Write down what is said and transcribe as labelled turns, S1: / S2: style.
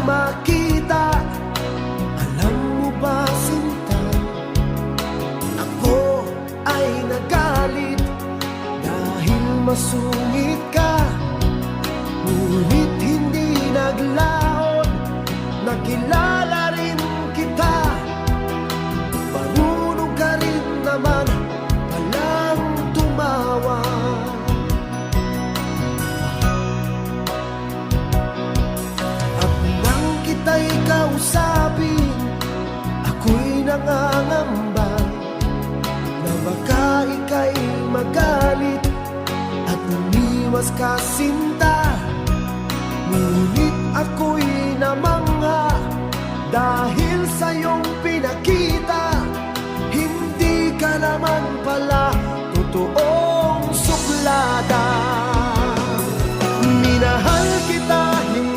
S1: makita. Alam mo ba, sinta, ako ay nagalit dahil masungit ka. Ngunit hindi naglaon, nakilala rin kita. Marunong ka rin naman palang tumawa. At nang kita'y kausapin, ako'y nangangamba na baka ika'y magalit at umiwas ka, sinta. Ngunit ako'y namangha dahil sa iyong pinakita. Hindi ka naman pala